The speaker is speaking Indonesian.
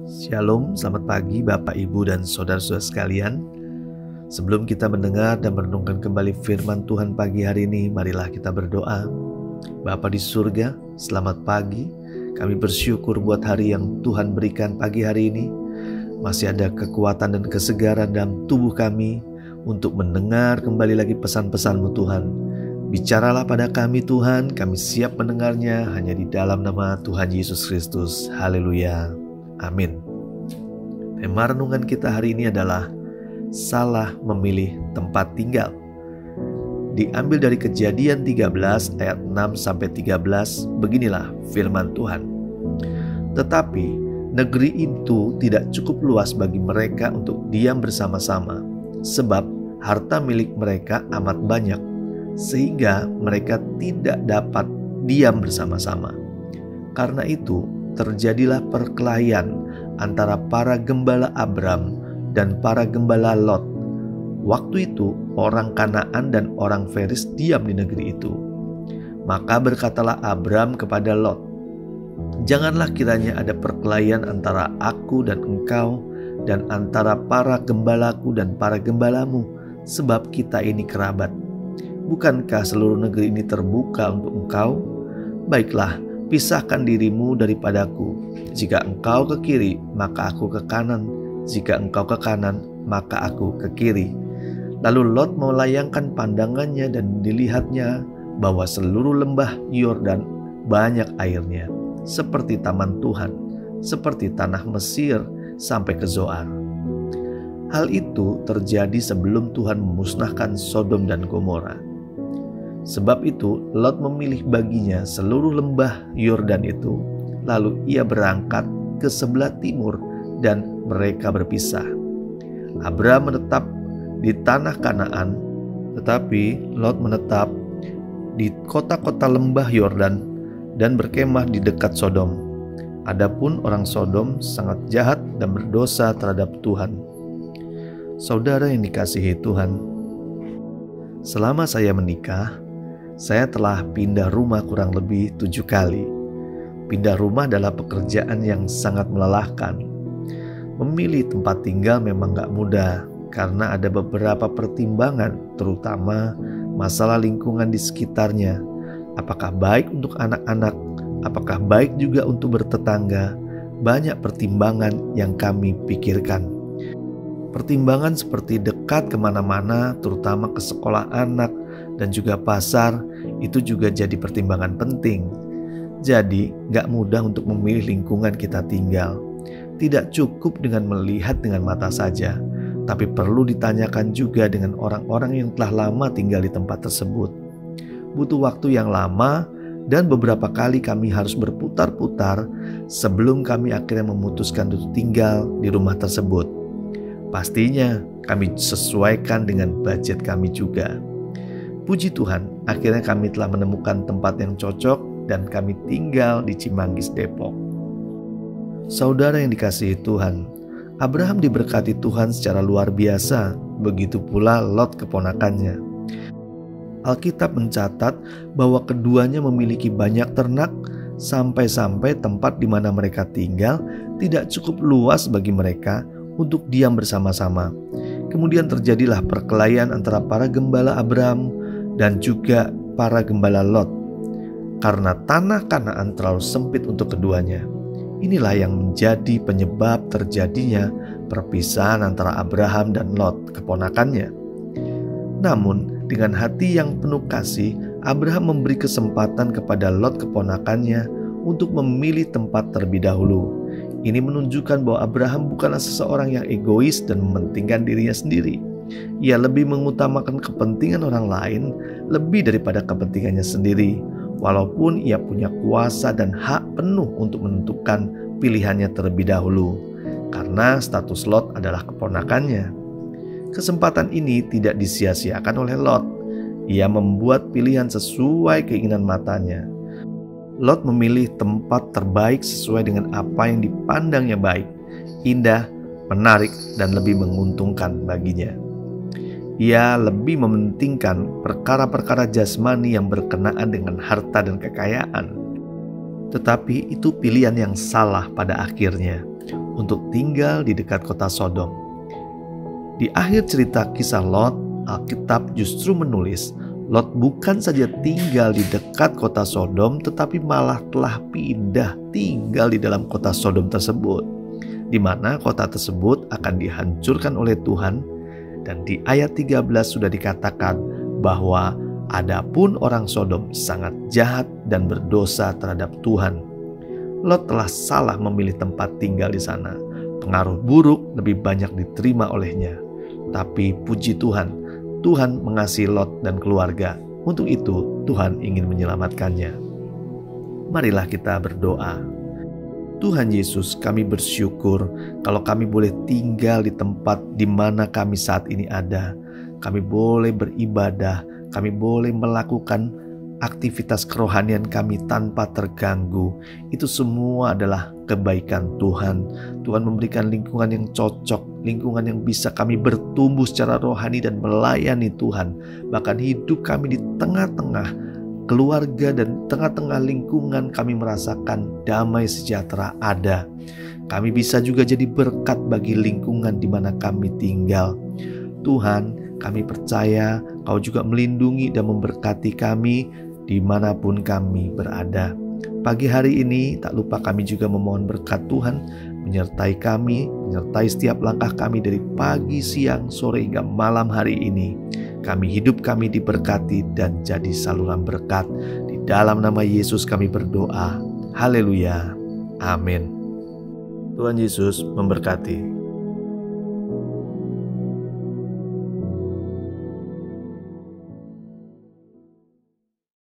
Shalom, selamat pagi Bapak, Ibu, dan Saudara-saudara sekalian. Sebelum kita mendengar dan merenungkan kembali firman Tuhan pagi hari ini, marilah kita berdoa. Bapa di surga, selamat pagi. Kami bersyukur buat hari yang Tuhan berikan pagi hari ini. Masih ada kekuatan dan kesegaran dalam tubuh kami untuk mendengar kembali lagi pesan-pesan-Mu Tuhan. Bicaralah pada kami Tuhan, kami siap mendengarnya hanya di dalam nama Tuhan Yesus Kristus. Haleluya. Amin. Tema renungan kita hari ini adalah salah memilih tempat tinggal. Diambil dari Kejadian 13 ayat 6-13, beginilah firman Tuhan. Tetapi negeri itu tidak cukup luas bagi mereka untuk diam bersama-sama, sebab harta milik mereka amat banyak, sehingga mereka tidak dapat diam bersama-sama. Karena itu terjadilah perkelahian antara para gembala Abram dan para gembala Lot. Waktu itu orang Kanaan dan orang Feris diam di negeri itu. Maka berkatalah Abram kepada Lot, "Janganlah kiranya ada perkelahian antara aku dan engkau, dan antara para gembalaku dan para gembalamu, sebab kita ini kerabat. Bukankah seluruh negeri ini terbuka untuk engkau? Baiklah, pisahkan dirimu daripadaku. Jika engkau ke kiri, maka aku ke kanan. Jika engkau ke kanan, maka aku ke kiri." Lalu Lot melayangkan pandangannya dan dilihatnya bahwa seluruh lembah Yordan banyak airnya, seperti taman Tuhan, seperti tanah Mesir sampai ke Zoar. Hal itu terjadi sebelum Tuhan memusnahkan Sodom dan Gomora. Sebab itu Lot memilih baginya seluruh lembah Yordan itu. Lalu ia berangkat ke sebelah timur dan mereka berpisah. Abram menetap di tanah Kanaan, tetapi Lot menetap di kota-kota lembah Yordan dan berkemah di dekat Sodom. Adapun orang Sodom sangat jahat dan berdosa terhadap Tuhan. Saudara yang dikasihi Tuhan, selama saya menikah, saya telah pindah rumah kurang lebih 7 kali. Pindah rumah adalah pekerjaan yang sangat melelahkan. Memilih tempat tinggal memang gak mudah karena ada beberapa pertimbangan, terutama masalah lingkungan di sekitarnya. Apakah baik untuk anak-anak? Apakah baik juga untuk bertetangga? Banyak pertimbangan yang kami pikirkan. Pertimbangan seperti dekat kemana-mana, terutama ke sekolah anak dan juga pasar, itu juga jadi pertimbangan penting. Jadi gak mudah untuk memilih lingkungan kita tinggal. Tidak cukup dengan melihat dengan mata saja, tapi perlu ditanyakan juga dengan orang-orang yang telah lama tinggal di tempat tersebut. Butuh waktu yang lama dan beberapa kali kami harus berputar-putar sebelum kami akhirnya memutuskan untuk tinggal di rumah tersebut. Pastinya kami sesuaikan dengan budget kami juga. Puji Tuhan, akhirnya kami telah menemukan tempat yang cocok dan kami tinggal di Cimanggis, Depok. Saudara yang dikasihi Tuhan, Abraham diberkati Tuhan secara luar biasa, begitu pula Lot keponakannya. Alkitab mencatat bahwa keduanya memiliki banyak ternak, sampai-sampai tempat di mana mereka tinggal tidak cukup luas bagi mereka untuk diam bersama-sama. Kemudian terjadilah perkelahian antara para gembala Abram dan juga para gembala Lot, karena tanah Kanaan terlalu sempit untuk keduanya. Inilah yang menjadi penyebab terjadinya perpisahan antara Abraham dan Lot, keponakannya. Namun dengan hati yang penuh kasih, Abraham memberi kesempatan kepada Lot, keponakannya, untuk memilih tempat terlebih dahulu. Ini menunjukkan bahwa Abraham bukanlah seseorang yang egois dan mementingkan dirinya sendiri. Ia lebih mengutamakan kepentingan orang lain lebih daripada kepentingannya sendiri, walaupun ia punya kuasa dan hak penuh untuk menentukan pilihannya terlebih dahulu, karena status Lot adalah keponakannya. Kesempatan ini tidak disia-siakan oleh Lot. Ia membuat pilihan sesuai keinginan matanya. Lot memilih tempat terbaik sesuai dengan apa yang dipandangnya baik, indah, menarik, dan lebih menguntungkan baginya. Ia lebih mementingkan perkara-perkara jasmani yang berkenaan dengan harta dan kekayaan. Tetapi itu pilihan yang salah pada akhirnya. untuk tinggal di dekat kota Sodom. Di akhir cerita kisah Lot, Alkitab justru menulis Lot bukan saja tinggal di dekat kota Sodom, tetapi malah telah pindah tinggal di dalam kota Sodom tersebut, di mana kota tersebut akan dihancurkan oleh Tuhan. Dan di ayat 13 sudah dikatakan bahwa adapun orang Sodom sangat jahat dan berdosa terhadap Tuhan. Lot telah salah memilih tempat tinggal di sana. Pengaruh buruk lebih banyak diterima olehnya. Tapi puji Tuhan, Tuhan mengasihi Lot dan keluarga. Untuk itu Tuhan ingin menyelamatkannya. Marilah kita berdoa. Tuhan Yesus, kami bersyukur kalau kami boleh tinggal di tempat di mana kami saat ini ada. Kami boleh beribadah, kami boleh melakukan aktivitas kerohanian kami tanpa terganggu. Itu semua adalah kebaikan Tuhan. Tuhan memberikan lingkungan yang cocok, lingkungan yang bisa kami bertumbuh secara rohani dan melayani Tuhan. Bahkan hidup kami di tengah-tengah keluarga dan tengah-tengah lingkungan kami merasakan damai sejahtera ada. Kami bisa juga jadi berkat bagi lingkungan di mana kami tinggal. Tuhan, kami percaya Kau juga melindungi dan memberkati kami dimanapun kami berada. Pagi hari ini tak lupa kami juga memohon berkat Tuhan menyertai kami, menyertai setiap langkah kami dari pagi, siang, sore hingga malam hari ini. Hidup kami diberkati dan jadi saluran berkat. Di dalam nama Yesus kami berdoa. Haleluya. Amin. Tuhan Yesus memberkati.